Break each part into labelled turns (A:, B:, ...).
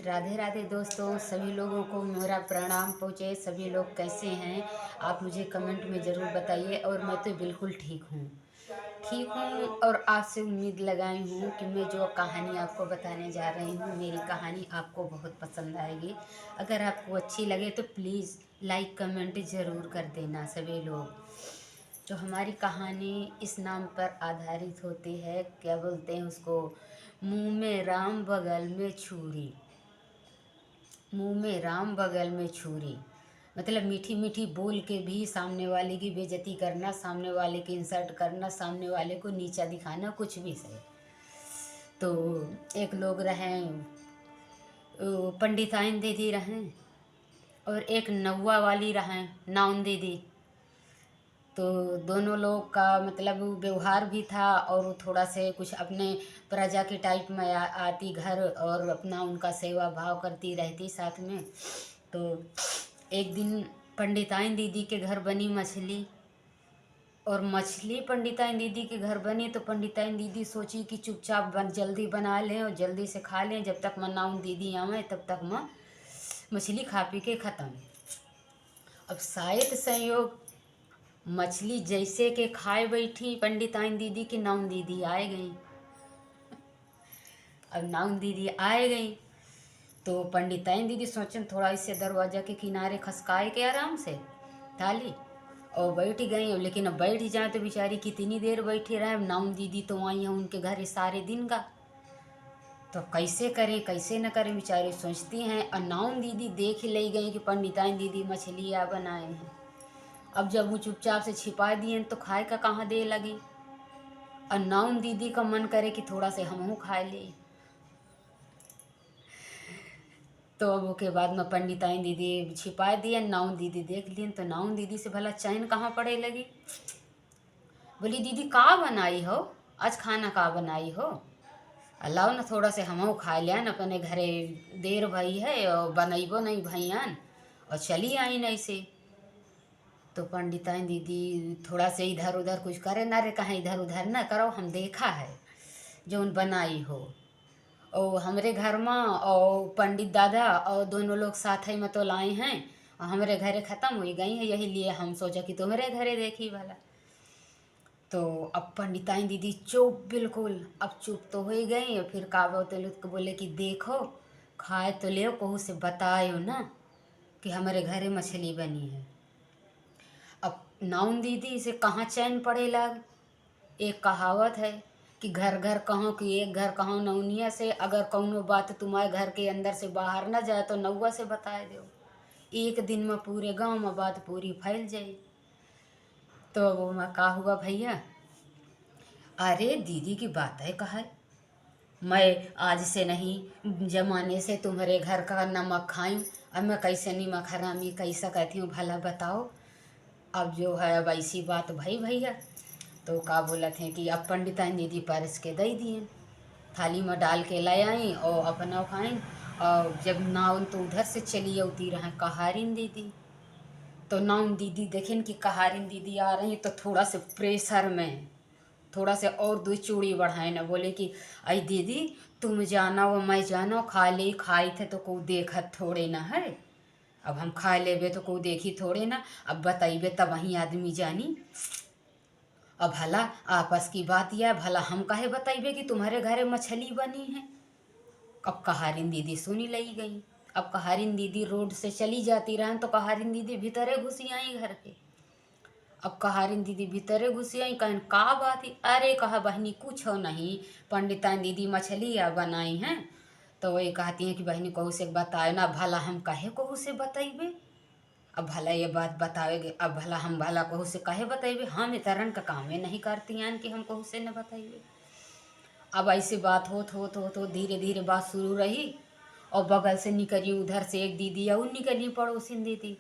A: राधे राधे दोस्तों, सभी लोगों को मेरा प्रणाम पहुँचे। सभी लोग कैसे हैं? आप मुझे कमेंट में ज़रूर बताइए। और मैं तो बिल्कुल ठीक हूँ और आपसे उम्मीद लगाई हूँ कि मैं जो कहानी आपको बताने जा रही हूँ, मेरी कहानी आपको बहुत पसंद आएगी। अगर आपको अच्छी लगे तो प्लीज़ लाइक कमेंट ज़रूर कर देना सभी लोग। तो हमारी कहानी इस नाम पर आधारित होती है, क्या बोलते हैं उसको, मुंह में राम बगल में छुरी। मुंह में राम बगल में छुरी मतलब मीठी मीठी बोल के भी सामने वाले की बेइज्जती करना, सामने वाले की इंसल्ट करना, सामने वाले को नीचा दिखाना, कुछ भी सही। तो एक लोग रहें, पंडिताइन दीदी रहें और एक नौवा वाली रहें, नाउन दीदी। तो दोनों लोग का मतलब व्यवहार भी था और वो थोड़ा से कुछ अपने प्रजा के टाइप में आती घर और अपना उनका सेवा भाव करती रहती साथ में। तो एक दिन पंडिताइन दीदी के घर बनी मछली, और मछली पंडिताइन दीदी के घर बनी तो पंडिताइन दीदी सोची कि चुपचाप जल्दी बना लें और जल्दी से खा लें, जब तक मनाउन दीदी आवे तब तक मछली खा पी के ख़त्म। अब शायद संयोग मछली जैसे के खाए बैठी, पंडिताइन दीदी की नाउन दीदी आए गई। अब नाउन दीदी आए गई तो पंडिताइन दीदी सोचन थोड़ा इससे दरवाजा के किनारे खसकाए के आराम से थाली और बैठ गई। लेकिन अब बैठ जाए तो बेचारी कितनी देर बैठी रहे। नाउन दीदी तो आई हैं उनके घर सारे दिन का, तो कैसे करें कैसे न करें, बेचारी सोचती हैं। और नाउन दीदी देख ले गई कि पंडिताइन दीदी मछली या बनाए हैं। अब जब वो चुपचाप से छिपा दिए तो खाए का कहाँ दे लगी। और नाउन दीदी का मन करे कि थोड़ा से हमहू खा ले। तो अब के बाद में पंडिताइन दीदी छिपा दिए, नाउन दीदी देख लिए तो नाउन दीदी से भला चैन कहाँ पड़े लगी। बोली, दीदी का बनाई हो आज, खाना का बनाई हो, अलाओ ना थोड़ा से हमहू खा लियान, अपने घरे देर भई है और बनैबो नहीं भैयान और चली आई नहीं से। तो पंडिताइन दीदी थोड़ा से इधर उधर कुछ करे ना, रे कहाँ इधर उधर ना करो, हम देखा है जो उन बनाई हो। और हमरे घर में और पंडित दादा और दोनों लोग साथ ही में तो लाए हैं और हमारे घरे ख़त्म हुई गई है, यही लिए हम सोचा कि तुम्हारे घरे देखी वाला। तो अब पंडिताइन दीदी चुप, बिल्कुल अब चुप तो हो ही गई। और फिर का बोले कि देखो खाए तो ले, कहू से बतायो ना कि हमारे घरे मछली बनी है। अब नाउन दीदी से कहाँ चैन पड़े लग। एक कहावत है कि घर घर कहो कि एक घर कहो नौनिया से, अगर कौनो बात तुम्हारे घर के अंदर से बाहर न जाए तो नौवा से बताए दो, एक दिन में पूरे गांव में बात पूरी फैल जाए। तो वो में का हुआ भैया, अरे दीदी की बात है कहा है, मैं आज से नहीं जमाने से तुम्हारे घर का नमक खाई। अब मैं कैसे नमक हरामी कैसा कहती हूँ भला बताओ। अब जो है अब ऐसी बात भाई भैया। तो का बोला थे कि अब पंडिताइन दीदी परस के दे दिए, थाली में डाल के ले आई और अपना खाई। और जब नाउन तो उधर से चली उती रहे कहारिन दीदी। तो नाउन दीदी देखें कि कहारिन दीदी आ रही, तो थोड़ा से प्रेशर में थोड़ा से और दो चूड़ी बढ़ाए ना, बोले कि आई दीदी तुम जाना वो मैं जाना, खा ले खाई थे तो को देखत थोड़े ना है, अब हम खा लेबे तो को देखी थोड़े ना, अब बताइबे तब वहीं आदमी जानी। अब भला आपस की बात या भला हम काहे बताइबे कि तुम्हारे घरे मछली बनी है। अब कहारिन दीदी सुनी लगी गई। अब कहारिन दीदी रोड से चली जाती रहें तो कहारिन दीदी भीतरे घुसी आई घर के। अब कहारिन दीदी भीतरे घुसी आई, कहन का बात है, अरे कहा बहनी कुछ हो नहीं, पंडिताइन दीदी मछली या बनाई हैं। तो वही कहती हैं कि बहनी कहू से बताए ना, भला हम कहे कहू से बताइबे, अब भला ये बात बतावेगे, अब भला हम भला कहू से कहे बताइबे, हम इतरन का कामे नहीं करती हैं कि हम कहू से न बताइबे। अब ऐसी बात हो धीरे धीरे बात शुरू रही। और बगल से निकली उधर से एक दीदी और निकली पड़ोसिन दीदी।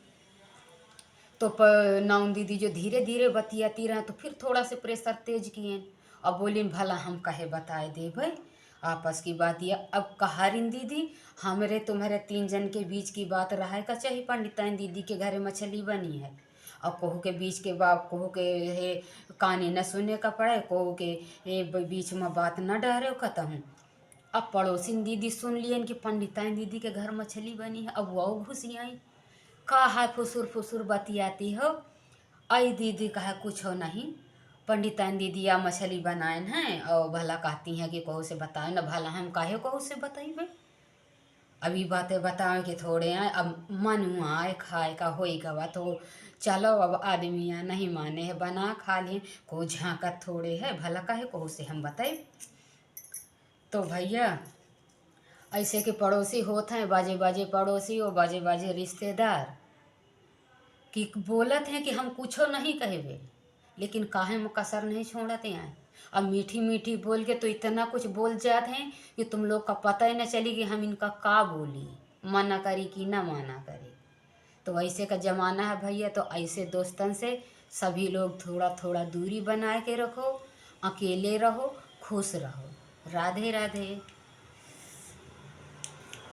A: तो नाउन दीदी जो धीरे धीरे बतियाती रहे तो फिर थोड़ा से प्रेशर तेज किए। अब बोली भला हम कहे बताए दे भाई, आपस की बात ये। अब कहारिन दीदी हमरे तुम्हारे तीन जन के बीच की बात रहा का चाहिए, पंडिताइन दीदी के घरे मछली बनी है और कोहू के बीच के बाप कोहू के हे काने न सुनने का पड़े, कोहू के बीच में बात न डरे खत्म। अब पड़ोसिन दीदी सुन लियन कि पंडिताइन दीदी के घर मछली बनी है, अब वो घुसी आई। का है फुसुर फुसुर बतियाती हो। आई दीदी कहा कुछ हो नहीं, पंडिताइन दीदी या मछली बनाए हैं और भला कहती हैं कि कहू से बताए न, भला हम काहे कहू से बताइबे। अभी बातें बताओ कि थोड़े हैं, अब मन हुआ आए खाए का होई गवा तो चलो, अब आदमी यहाँ नहीं माने है बना खा लिए, को झाँकत थोड़े है, भला काहे कहू से हम बताए। तो भैया ऐसे के पड़ोसी होते हैं, बाजे बाजे पड़ोसी और बाजे बाजे रिश्तेदार कि बोलत हैं कि हम कुछो नहीं कहबे, लेकिन काहे में कसर नहीं छोड़ते हैं। अब मीठी मीठी बोल के तो इतना कुछ बोल जाते हैं कि तुम लोग का पता ही न चली कि हम इनका का बोली, मना करी कि ना मना करी। तो ऐसे का ज़माना है भैया, तो ऐसे दोस्तन से सभी लोग थोड़ा थोड़ा दूरी बनाए के रखो, अकेले रहो, खुश रहो। राधे राधे।